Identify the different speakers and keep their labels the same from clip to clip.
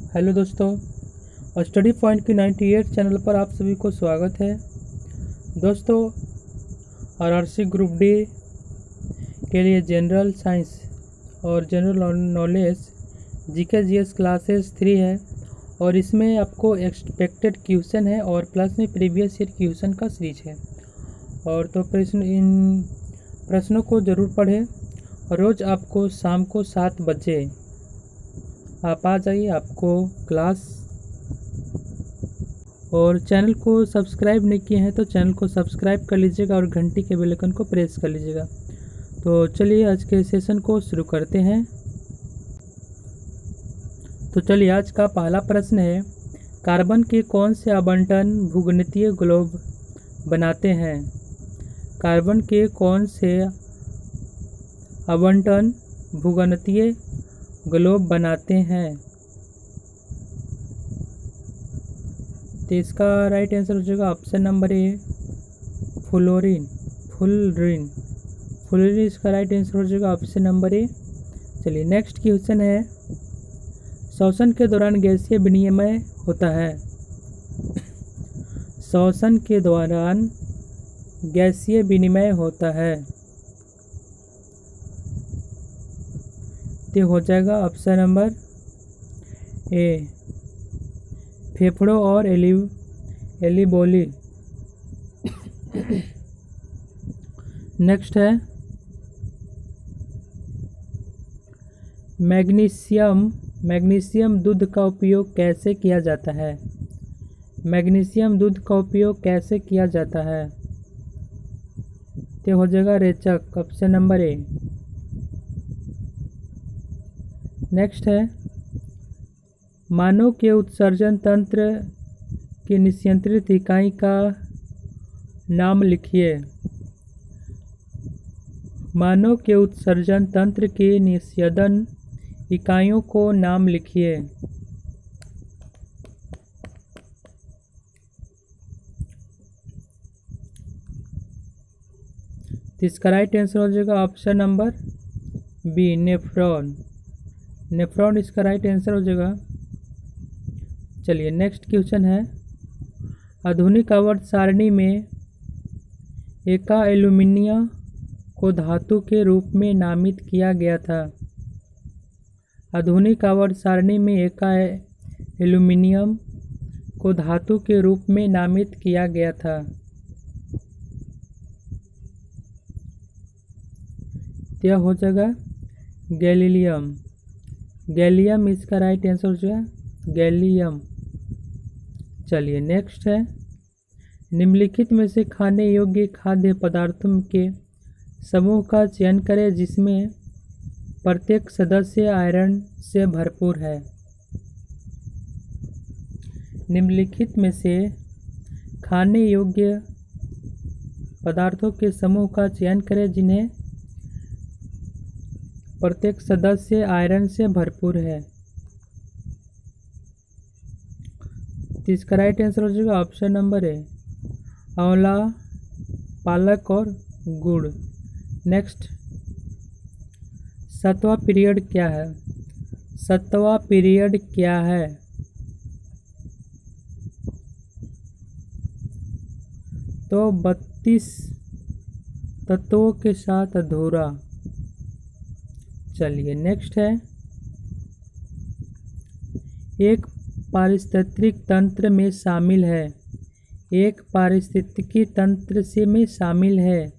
Speaker 1: Hello दोस्तों, और study point की 98 चैनल पर आप सभी को स्वागत है। दोस्तों, आरआरसी ग्रुप डी के लिए जनरल साइंस और general knowledge GK GS classes 3 है और इसमें आपको एक्सपेक्टेड क्वेश्चन है और प्लस में प्रीवियस ईयर क्वेश्चन का सीरीज है। और तो इन प्रश्नों को ज़रूर पढ़ें और रोज़ आपको शाम को 7 बजे आप आ जाइए आपको क्लास। और चैनल को सब्सक्राइब नहीं किए हैं तो चैनल को सब्सक्राइब कर लीजिएगा और घंटी के बेल आइकन को प्रेस कर लीजिएगा। तो चलिए आज के सेशन को शुरू करते हैं। तो चलिए आज का पहला प्रश्न है, कार्बन के कौन से आवंटन भूगणितीय ग्लोब बनाते हैं? कार्बन के कौन से आवंटन भूगणितीय ग्लोब बनाते हैं? तो इसका राइट आंसर हो जाएगा option number A, fluorine. Fluorine इसका राइट आंसर हो जाएगा ऑप्शन नंबर ए। चलिए नेक्स्ट क्वेश्चन है, श्वसन के दौरान गैसीय विनिमय होता है। श्वसन के दौरान गैसीय विनिमय होता है तो हो जाएगा ऑप्शन नंबर ए, फेफड़ों और एलिबोली। नेक्स्ट है, मैग्नीशियम दूध का उपयोग कैसे किया जाता है? मैग्नीशियम दूध का उपयोग कैसे किया जाता है तो हो जाएगा रेचक, ऑप्शन नंबर ए। नेक्स्ट है, मानव के उत्सर्जन तंत्र की नियंत्रित इकाई का नाम लिखिए। मानव के उत्सर्जन तंत्र की नियंत्रण इकाइयों को नाम लिखिए। इसका राइट आंसर हो जाएगा option number B, nephron. Nephron इसका राइट आंसर हो जाएगा। चलिए नेक्स्ट क्वेश्चन है, आधुनिक आवर्त सारणी में एका एल्यूमिनियम को धातु के रूप में नामित किया गया था। आधुनिक आवर्त सारणी में एका एल्यूमिनियम को धातु के रूप में नामित किया गया था यह हो जाएगा गैलीलियम। गैलियम इसका राइट आंसर हो जाएगा गैलियम। चलिए नेक्स्ट है, निम्नलिखित में से खाने योग्य खाद्य पदार्थों के समूह का चयन करें जिसमें प्रत्येक सदस्य आयरन से भरपूर है। निम्नलिखित में से खाने योग्य पदार्थों के समूह का चयन करें जिन्हें प्रत्येक सदस्य आयरन से भरपूर है। इसका राइट आंसर हो जाएगा ऑप्शन नंबर ए, आंवला, पालक और गुड़। नेक्स्ट, सातवां पीरियड क्या है? सातवां पीरियड क्या है तो 32 तत्वों के साथ अधूरा। चलिए नेक्स्ट है, एक पारिस्थितिक तंत्र में शामिल है। एक पारिस्थितिकी तंत्र से में शामिल है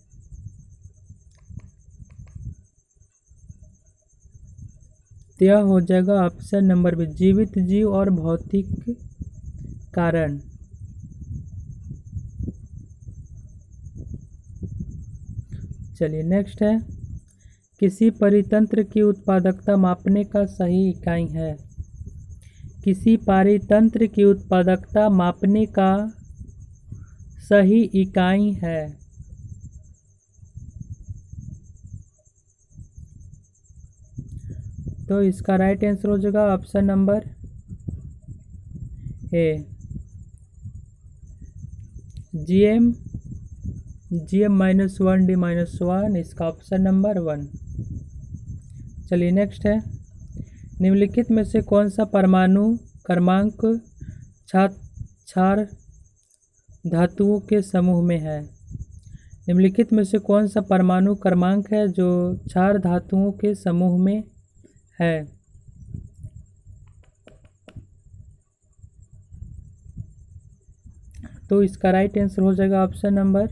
Speaker 1: यह हो जाएगा ऑप्शन नंबर बी, जीवित जीव और भौतिक कारण। चलिए नेक्स्ट है, किसी परितंत्र की उत्पादकता मापने का सही इकाई है। किसी परितंत्र की उत्पादकता मापने का सही इकाई है तो इसका राइट आंसर हो जाएगा option number A, GM -1 D -1 इसका ऑप्शन नंबर 1। चलिए नेक्स्ट है, निम्नलिखित में से कौन सा परमाणु क्रमांक क्षार धातुओं के समूह में है। निम्नलिखित में से कौन सा परमाणु क्रमांक है जो क्षार धातुओं के समूह में है? तो इसका राइट आंसर हो जाएगा ऑप्शन नंबर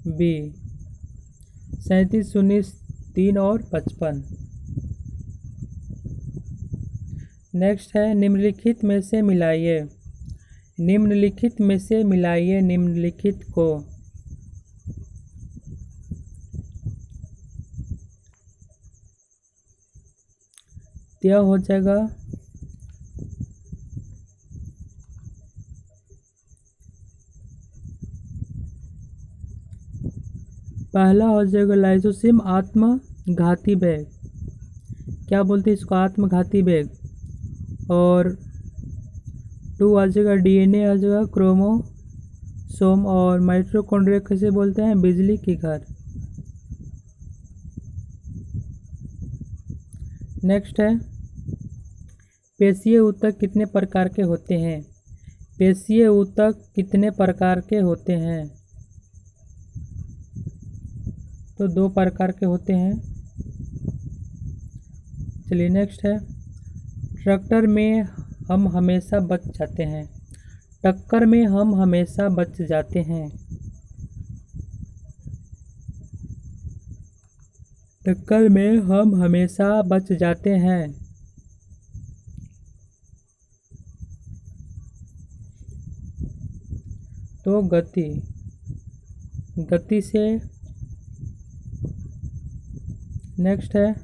Speaker 1: बी, 37, 19, 3 और 55। नेक्स्ट है निम्नलिखित में से मिलाइए। निम्नलिखित में से मिलाइए निम्नलिखित को। यह हो जाएगा पहला हो जाएगा लाइसोसिम आत्मघाती बैग। क्या बोलते हैं इसको? आत्मघाती बैग। और 2 आ जाएगा डीएनए आ जाएगा क्रोमोसोम। और माइटोकॉन्ड्रिया कैसे बोलते हैं? बिजली की घर। नेक्स्ट है पेशीय ऊतक कितने प्रकार के होते हैं? पेशीय ऊतक कितने प्रकार के होते हैं? तो 2 प्रकार के होते हैं। चलिए नेक्स्ट है ट्रैक्टर में हम हमेशा बच जाते हैं। टक्कर में हम हमेशा बच जाते हैं। टक्कर में हम हमेशा बच जाते हैं। तो गति से। नेक्स्ट है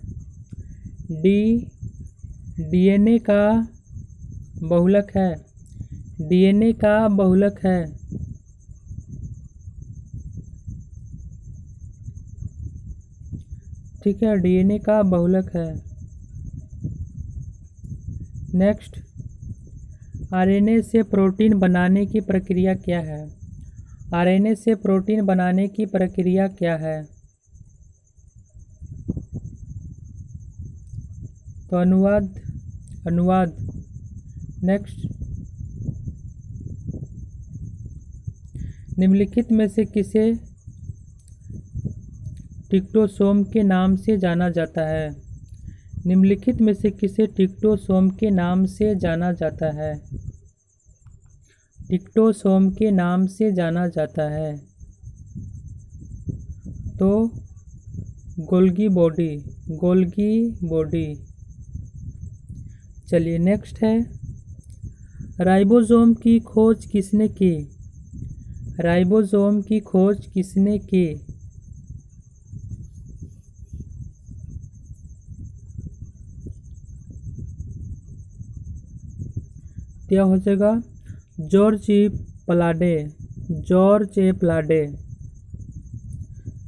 Speaker 1: डीएनए का बहुलक है। डीएनए का बहुलक है। ठीक है, डीएनए का बहुलक है। नेक्स्ट आरएनए से प्रोटीन बनाने की प्रक्रिया क्या है? आरएनए से प्रोटीन बनाने की प्रक्रिया क्या है? तो अनुवाद। नेक्स्ट निम्नलिखित में से किसे टिक्टोसोम के नाम से जाना जाता है? निम्नलिखित में से किसे टिक्टोसोम के नाम से जाना जाता है? टिक्टोसोम के नाम से जाना जाता है। तो गोल्गी बॉडी। चलिए नेक्स्ट है राइबोसोम की खोज किसने की? राइबोसोम की खोज किसने की? क्या हो जाएगा? जॉर्ज ए प्लाडे।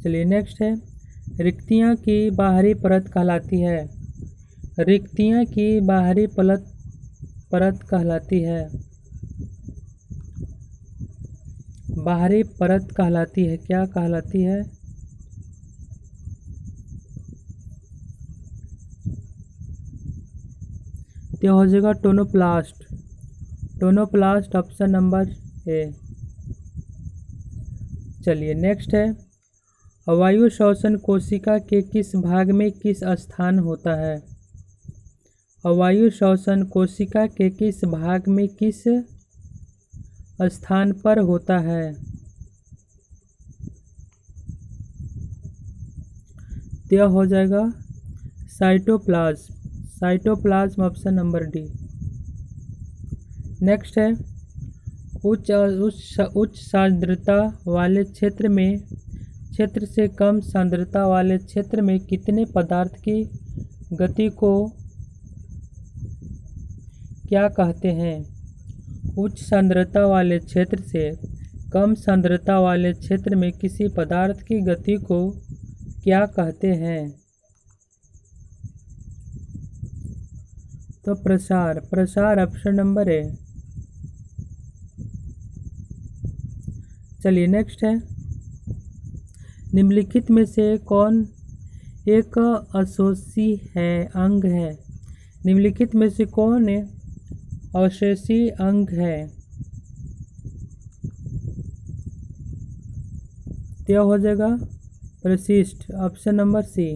Speaker 1: चलिए नेक्स्ट है रिक्तियाँ की बाहरी परत कहलाती है। रिक्तियाँ की बाहरी परत कहलाती है। बाहरी परत कहलाती है। क्या कहलाती है? तो हो जाएगा टोनोप्लास्ट ऑप्शन नंबर ए। चलिए नेक्स्ट है वायु श्वसन कोशिका के किस भाग में किस स्थान होता है? वायु श्वसन कोशिका के किस भाग में किस स्थान पर होता है? यह हो जाएगा cytoplasm option number D. Next है उच्च सांद्रता वाले क्षेत्र से कम सांद्रता वाले क्षेत्र में कितने पदार्थ की गति को क्या कहते हैं? उच्च सांद्रता वाले क्षेत्र से कम सांद्रता वाले क्षेत्र में किसी पदार्थ की गति को क्या कहते हैं? तो प्रसार ऑप्शन नंबर ए। चलिए नेक्स्ट है निम्नलिखित में से कौन एक असोसी है अंग है? निम्नलिखित में से कौन अवशेषी अंग है? तो यह हो जाएगा परिशिष्ट, ऑप्शन नंबर सी।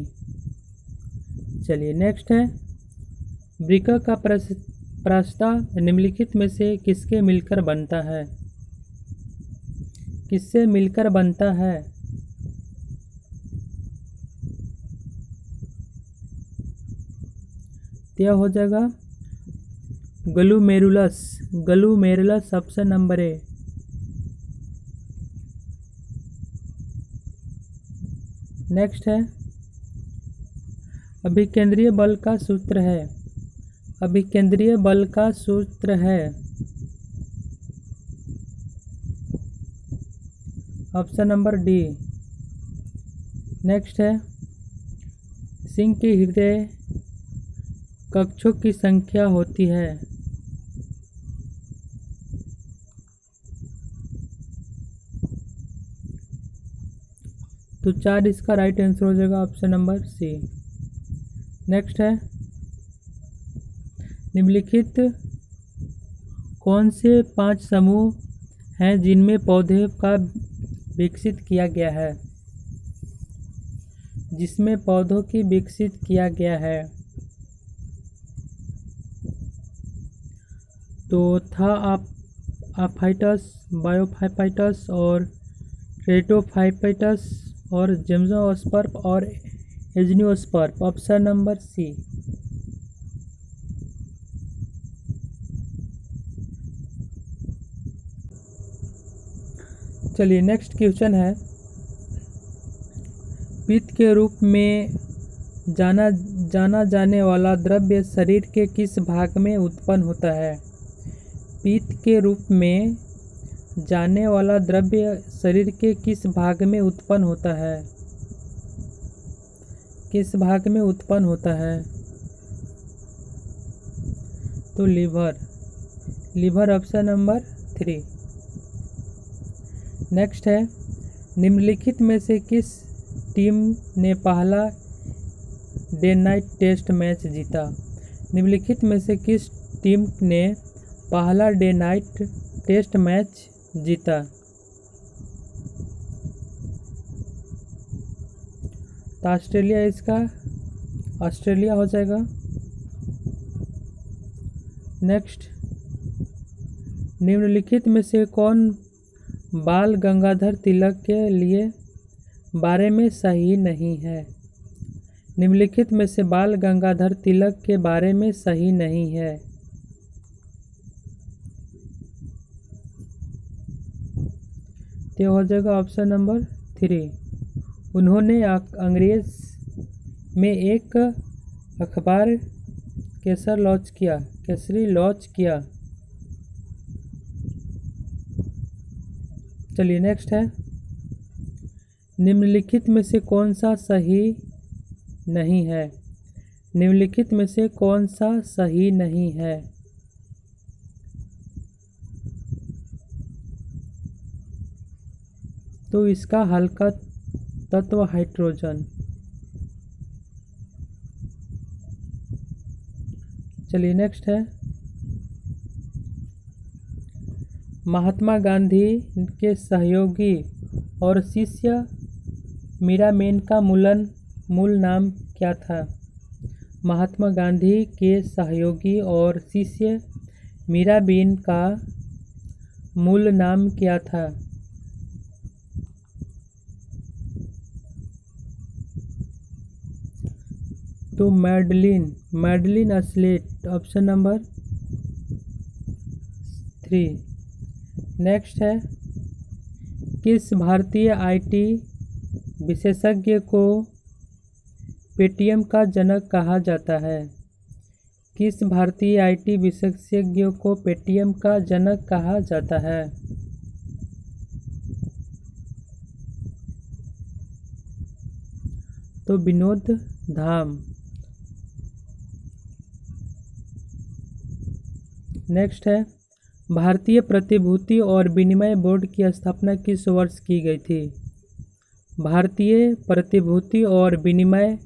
Speaker 1: चलिए नेक्स्ट है, वृक्क का प्रास्ता निम्नलिखित में से किसके मिलकर बनता है? किससे मिलकर बनता है? तो यह हो जाएगा ग्लूमेरुलस, ग्लूमेरुलस, ऑप्शन नंबर ए। नेक्स्ट है, अभिकेंद्रीय बल का सूत्र है। अभिकेंद्रीय बल का सूत्र है, ऑप्शन नंबर डी। नेक्स्ट है, सिंह के हृदय कक्षों की संख्या होती है। तो 4 इसका राइट आंसर हो जाएगा, ऑप्शन नंबर सी। नेक्स्ट है, निम्नलिखित कौन से 5 समूह हैं जिनमें पौधे का विकसित किया गया है? जिसमें पौधों की विकसित किया गया है। तो था आपफाइटस, बायोफाइटस और रेटोफाइटस और जिम्नोस्पर्म और एजियोस्पर्म, ऑप्शन नंबर सी। चलिए नेक्स्ट क्वेश्चन है, पित्त के रूप में जाना जाने वाला द्रव्य शरीर के किस भाग में उत्पन्न होता है? पित्त के रूप में जाने वाला द्रव्य शरीर के किस भाग में उत्पन्न होता है? किस भाग में उत्पन्न होता है? तो liver, liver, option number 3। Next है, निम्नलिखित में से किस टीम ने पहला डे नाइट टेस्ट मैच जीता? निम्नलिखित में से किस टीम ने पहला डे नाइट टेस्ट मैच जीता? तो ऑस्ट्रेलिया, इसका ऑस्ट्रेलिया हो जाएगा। नेक्स्ट, निम्नलिखित में से कौन बाल गंगाधर तिलक के लिए बारे में सही नहीं है? निम्नलिखित में से बाल गंगाधर तिलक के बारे में सही नहीं है। तो हो जाएगा ऑप्शन नंबर 3। उन्होंने अंग्रेज में एक अखबार केसरी लॉन्च किया। चलिए नेक्स्ट है, निम्नलिखित में से कौन सा सही नहीं है? निम्नलिखित में से कौन सा सही नहीं है? तो इसका हल्का तत्व हाइड्रोजन। चलिए नेक्स्ट है, महात्मा गांधी के सहयोगी और शिष्य मीराबेन का मूल नाम क्या था? महात्मा गांधी के सहयोगी और शिष्य मीराबेन का मूल नाम क्या था? तो मैडलिन अस्लेट, ऑप्शन नंबर 3। नेक्स्ट है, किस भारतीय आईटी विशेषज्ञ को पेटीएम का जनक कहा जाता है? किस भारतीय आईटी विशेषज्ञ को पेटीएम का जनक कहा जाता है? तो विनोद धाम। नेक्स्ट है, भारतीय प्रतिभूति और विनिमय बोर्ड की स्थापना किस वर्ष की गई थी? भारतीय प्रतिभूति और विनिमय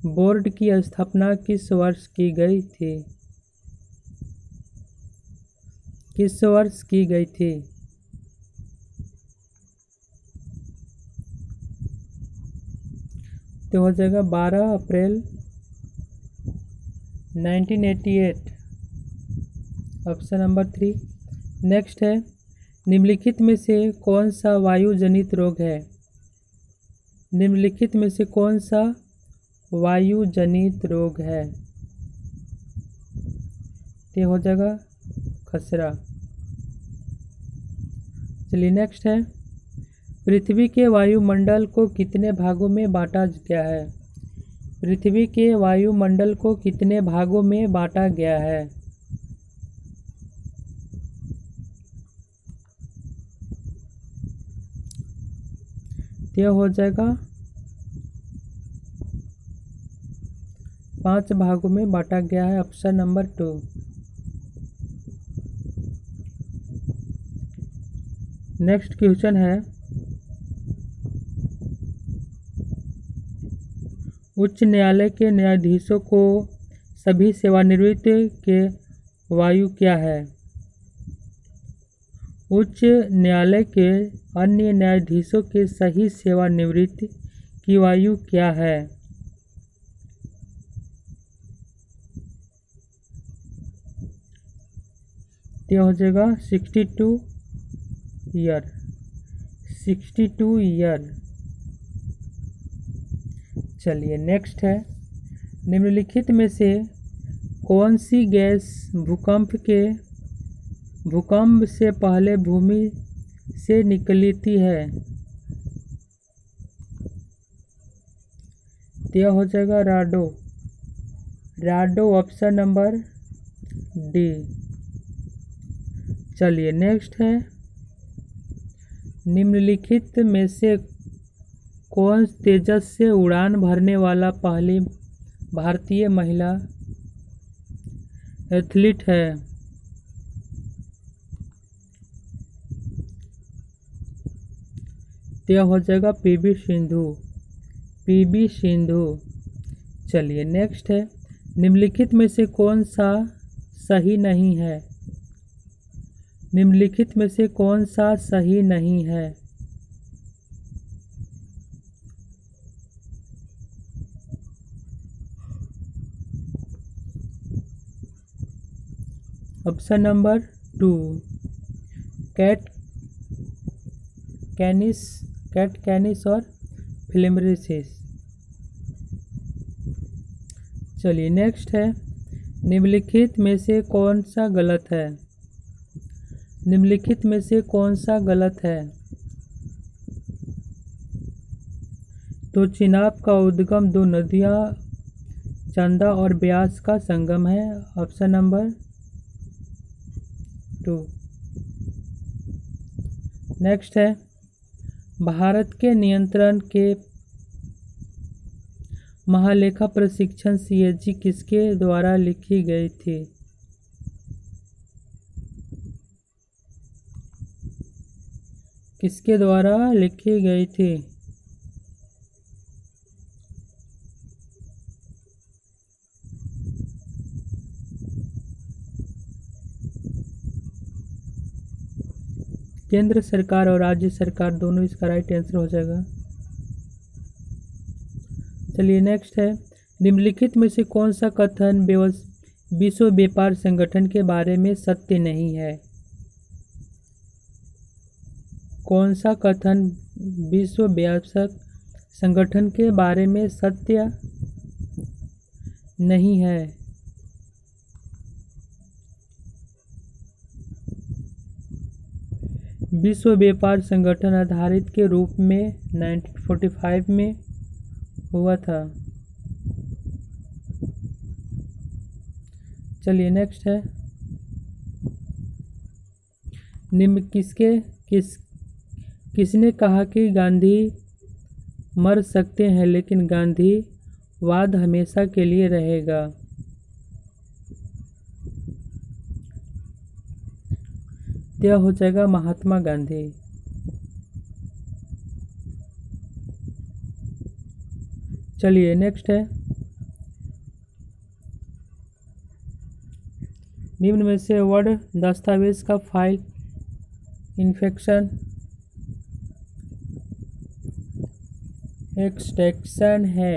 Speaker 1: बोर्ड की स्थापना किस वर्ष की गई थी? किस वर्ष की गई थी? तो हो जाएगा 12 अप्रैल 1988। Option number 3। नेक्स्ट है, निम्नलिखित में से कौन सा वायु जनित रोग है? निम्नलिखित में से कौन सा वायु जनित रोग है? ये हो जाएगा खसरा। चलिए नेक्स्ट है, पृथ्वी के वायुमंडल को कितने भागों में बांटा गया है? पृथ्वी के वायुमंडल को कितने भागों में बांटा गया है? यह हो जाएगा 5 भागों में बांटा गया है। Option number 2। नेक्स्ट क्वेश्चन है, उच्च न्यायालय के न्यायाधीशों को सभी सेवानिवृत्त के वायु क्या है? उच्च न्यायालय के अन्य न्यायाधीशों के सही सेवानिवृत्ति की आयु क्या है? यह हो जाएगा 62 ईयर। 62 ईयर। चलिए नेक्स्ट है, निम्नलिखित में से कौन सी गैस भूकंप से पहले भूमि से निकलती है? यह हो जाएगा राडो। Option number D. चलिए नेक्स्ट है, निम्नलिखित में से कौन तेजस से उड़ान भरने वाला पहली भारतीय महिला एथलीट है? यह हो जाएगा पीवी सिंधु। चलिए नेक्स्ट है, निम्नलिखित में से कौन सा सही नहीं है? निम्नलिखित में से कौन सा सही नहीं है? ऑप्शन नंबर 2, कैट कैनिस और फिल्मरेसिस। चलिए नेक्स्ट है, निम्नलिखित में से कौन सा गलत है? निम्नलिखित में से कौन सा गलत है? तो चिनाब का उद्गम 2 नदियां चंदा और ब्यास का संगम है। Option number 2। नेक्स्ट है, भारत के नियंत्रण के महालेखा प्रशिक्षण CAG किसके द्वारा लिखी गई थी? किसके द्वारा लिखी गई थी? केंद्र सरकार और राज्य सरकार दोनों इसका राइट आंसर हो जाएगा। चलिए नेक्स्ट है, निम्नलिखित में से कौन सा कथन विश्व व्यापार संगठन के बारे में सत्य नहीं है? कौन सा कथन विश्व व्यापार संगठन के बारे में सत्य नहीं है? विश्व व्यापार संगठन आधारित के रूप में 1945 में हुआ था। चलिए नेक्स्ट है, निम्न किसने कहा कि गांधी मर सकते हैं लेकिन गांधीवाद हमेशा के लिए रहेगा? यह हो जाएगा महात्मा गांधी। चलिए नेक्स्ट है, निम्न में से वर्ड दस्तावेज का फाइल इन्फेक्शन एक्सटेंशन है।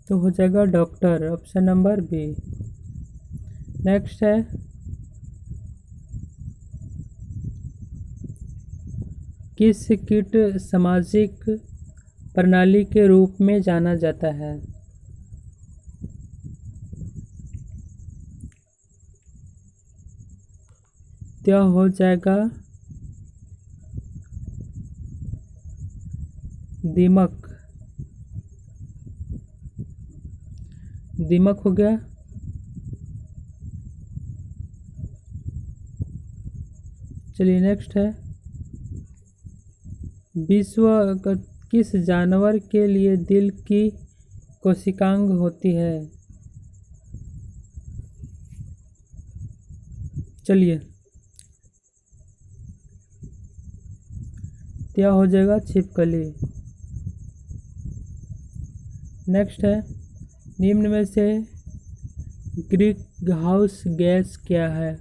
Speaker 1: तो हो जाएगा doctor, option number B. Next है किस कीट सामाजिक प्रणाली के रूप में जाना जाता है? क्या हो जाएगा दीमक, दीमक हो गया। चलिए नेक्स्ट है विश्व किस जानवर के लिए दिल की कोशिकांग होती है? चलिए क्या हो जाएगा छिपकली। नेक्स्ट है निम्न में से ग्रीन हाउस गैस क्या है?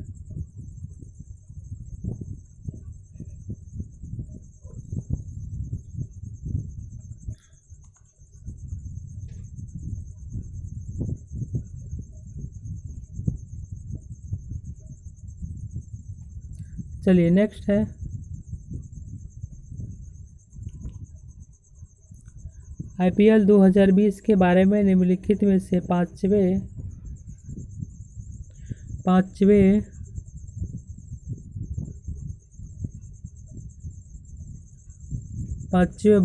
Speaker 1: चलिए नेक्स्ट है IPL 2020 के बारे में निम्नलिखित में से पांचवें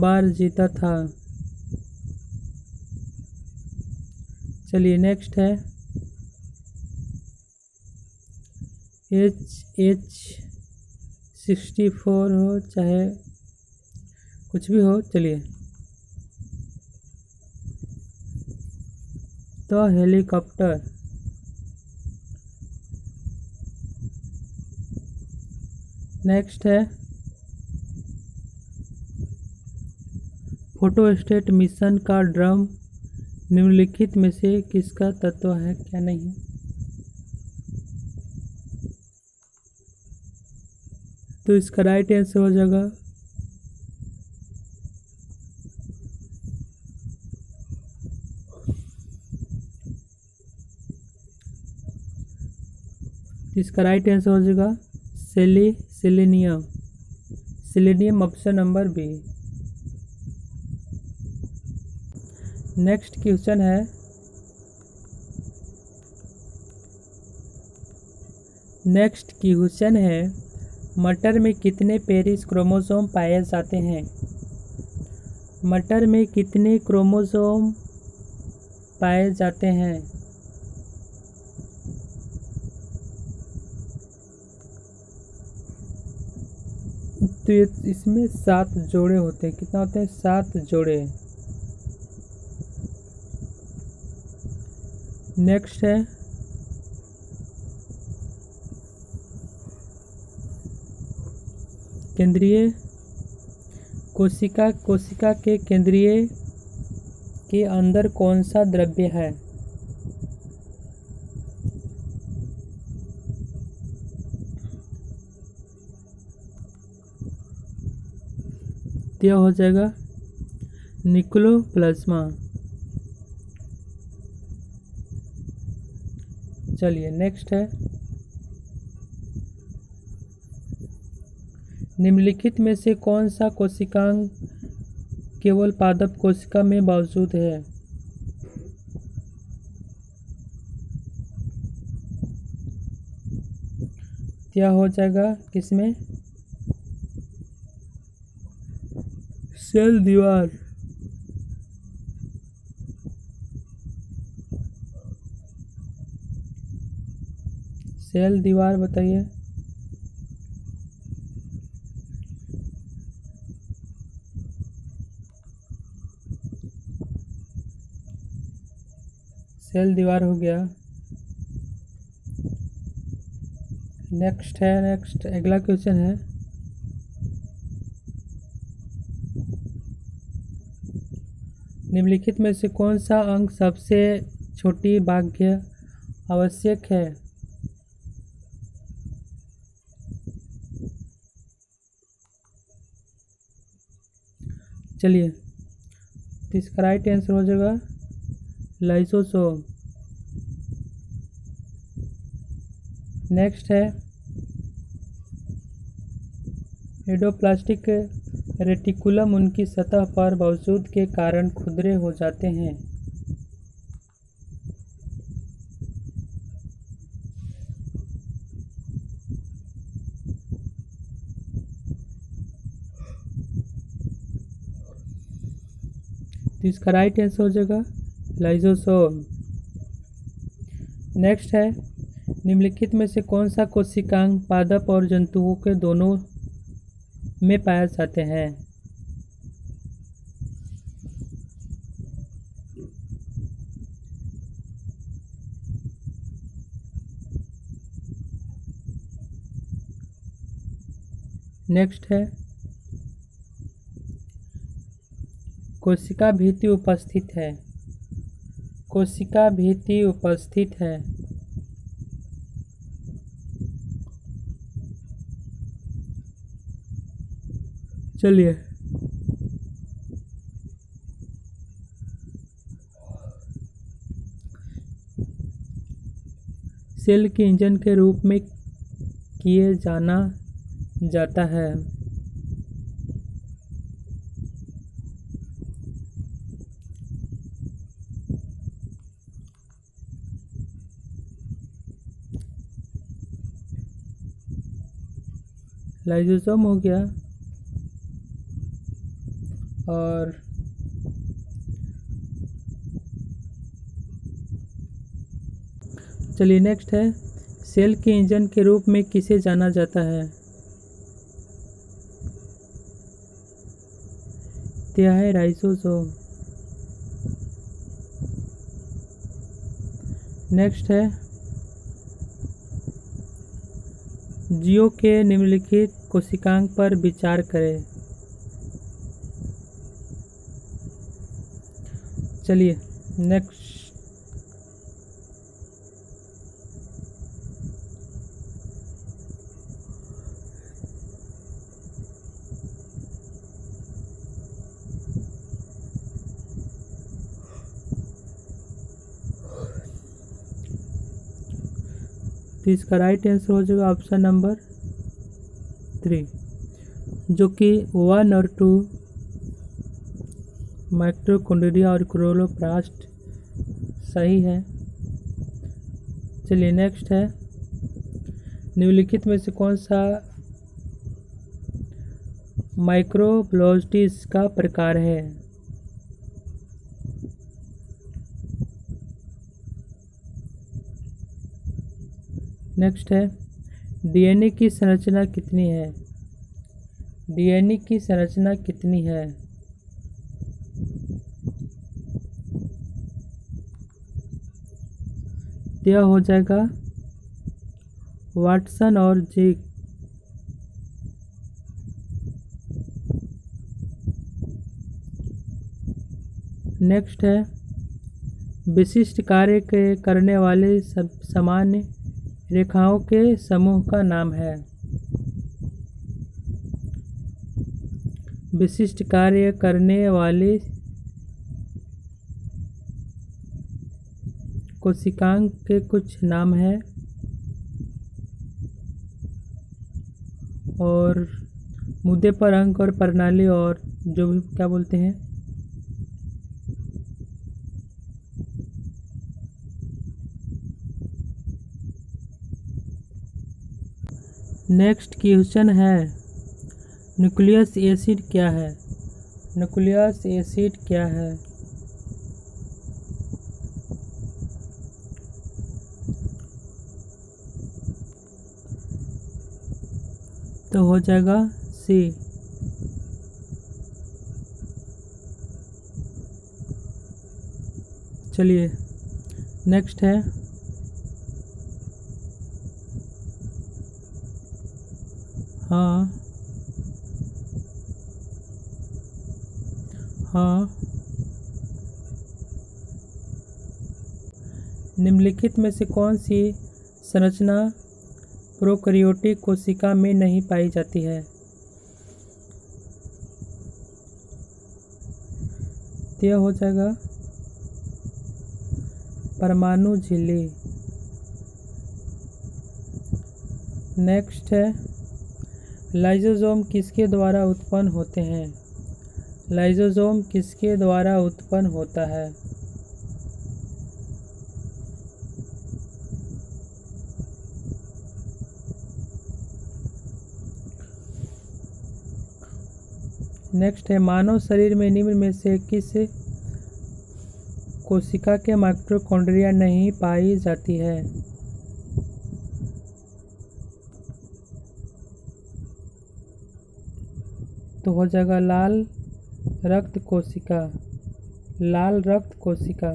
Speaker 1: बार जीता था। चलिए नेक्स्ट है H64 हो चाहे कुछ भी हो, चलिए तो हेलीकॉप्टर। नेक्स्ट है फोटोस्टेट मिशन का ड्रम निम्नलिखित में से किसका तत्व है, क्या नहीं? तो इसका राइट आंसर हो जाएगा हो जाएगा selenium. Selenium option number B. Next question है मटर में कितने पेरिस क्रोमोसोम पाए जाते हैं? मटर में कितने क्रोमोसोम पाए जाते हैं? तो इसमें 7 जोड़े होते हैं। कितना होते हैं? 7 जोड़े। नेक्स्ट है केंद्रीय कोशिका के केंद्रीय के अंदर कौन सा द्रव्य है? यह हो जाएगा निक्लोप्लाज्मा। चलिए नेक्स्ट है निम्नलिखित में से कौन सा कोशिकांग केवल पादप कोशिका में मौजूद है? क्या हो जाएगा किसमें? सेल दीवार। सेल दीवार बताइए। सेल दीवार हो गया। नेक्स्ट अगला क्वेश्चन है निम्नलिखित में से कौन सा अंग सबसे छोटी भाग्य आवश्यक है? चलिए, तो इसका राइट आंसर हो जाएगा लाइसोसोम। नेक्स्ट है एंडोप्लास्टिक रेटिकुलम उनकी सतह पर मौजूद के कारण खुरदरे हो जाते हैं। तो इसका राइट आंसर हो जाएगा लाइसोसोम। नेक्स्ट है निम्नलिखित में से कौन सा कोशिकांग पादप और जंतुओं के दोनों में पाए जाते हैं? नेक्स्ट है कोशिका भित्ति उपस्थित है। कोशिका भित्ति उपस्थित है। चलिए, सेल के इंजन के रूप में किए जाना जाता है। लाइसोसोम हो गया। और चलिए नेक्स्ट है सेल के इंजन के रूप में किसे जाना जाता है? यह है राइसोसोम। नेक्स्ट है जीव के निम्नलिखित कोशिकांग पर विचार करें। चलिए नेक्स्ट तो इसका राइट आंसर हो जाएगा ऑप्शन नंबर 3, जो कि 1 और 2 माइटोकॉन्ड्रिया और क्लोरोप्लास्ट सही है। चलिए नेक्स्ट है निम्नलिखित में से कौन सा माइक्रोब्लास्टिस का प्रकार है? नेक्स्ट है डीएनए की संरचना कितनी है? डीएनए की संरचना कितनी है? यह हो जाएगा वाटसन और जिक। नेक्स्ट है विशिष्ट कार्य के करने वाले सामान्य रेखाओं के समूह का नाम है। विशिष्ट कार्य करने वाले कोशिकांग के कुछ नाम हैं और मुद्दे पर अंक और प्रणाली और जो भी क्या बोलते हैं। नेक्स्ट क्वेश्चन है न्यूक्लियस एसिड क्या है? न्यूक्लियस एसिड क्या है? तो हो जाएगा सी। चलिए नेक्स्ट है हाँ हाँ निम्नलिखित में से कौन सी संरचना प्रोकैरियोटिक कोशिका में नहीं पाई जाती है? तो यह हो जाएगा परमाणु झिल्ली। नेक्स्ट है, लाइसोसोम किसके द्वारा उत्पन्न होते हैं? लाइसोसोम किसके द्वारा उत्पन्न होता है? नेक्स्ट है, मानव शरीर में निम्न में से किस कोशिका के माइटोकॉन्ड्रिया नहीं पाई जाती है? तो हो जाएगा लाल रक्त कोशिका। लाल रक्त कोशिका।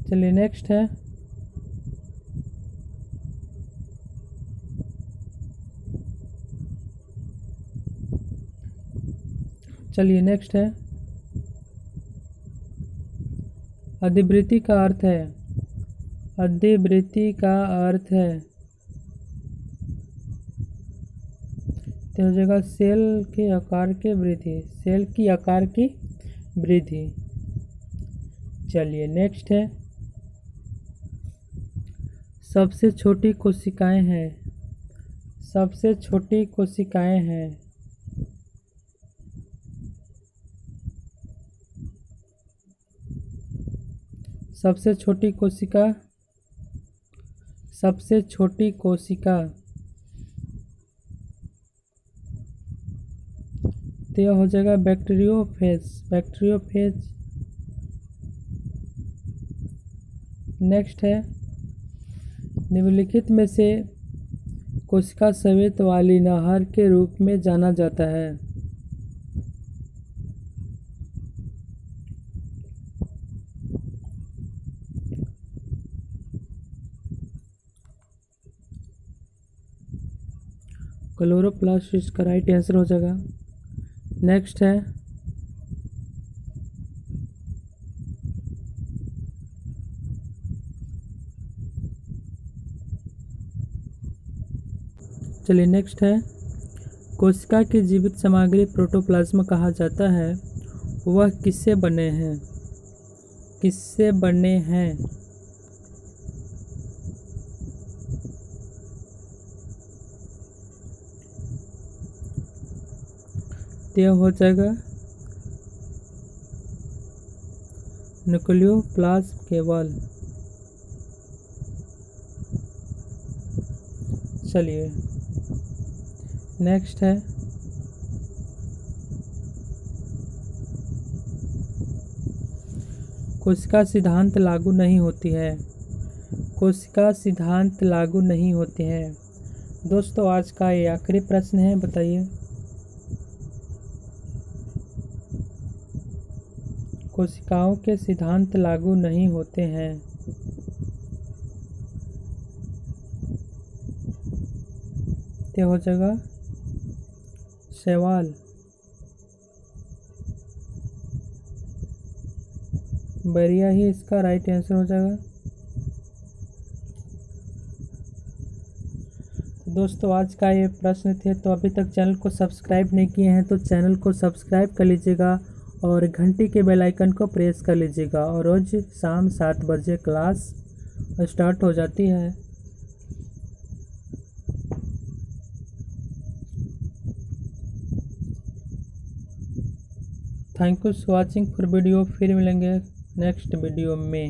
Speaker 1: चलिए नेक्स्ट है, अधिवृत्ति का अर्थ है, अधिवृत्ति का अर्थ है तो हो जाएगा सेल के आकार की वृद्धि, सेल की आकार की वृद्धि। चलिए नेक्स्ट है, सबसे छोटी कोशिकाएं हैं, सबसे छोटी कोशिकाएं हैं। सबसे छोटी कोशिका, सबसे छोटी कोशिका तो यह हो जाएगा बैक्टीरियोफेज, बैक्टीरियोफेज। नेक्स्ट है, निम्नलिखित में से कोशिका स्वेद वाली नहर के रूप में जाना जाता है? क्लोरोप्लास्ट इसका राइट आंसर हो जाएगा। नेक्स्ट है, चलिए नेक्स्ट है, कोशिका की जीवित सामग्री प्रोटोप्लाज्म कहा जाता है, वह किससे बने हैं? किससे बने हैं? तो यह हो जाएगा न्यूक्लियोप्लाज्म केवल। चलिए नेक्स्ट है, कोशिका सिद्धांत लागू नहीं होती है, कोशिका सिद्धांत लागू नहीं होती है। दोस्तों आज का ये आखिरी प्रश्न है, बताइए कोशिकाओं के सिद्धांत लागू नहीं होते हैं। तो हो जाएगा सवाल बढ़िया ही इसका राइट आंसर हो जाएगा। तो दोस्तों आज का ये प्रश्न थे, तो अभी तक चैनल को सब्सक्राइब नहीं किए हैं तो चैनल को सब्सक्राइब कर लीजिएगा और घंटी के बेल आइकन को प्रेस कर लीजिएगा। और रोज़ शाम 7 बजे क्लास स्टार्ट हो जाती है। Thank you for watching for video. फिर मिलेंगे नेक्स्ट वीडियो में।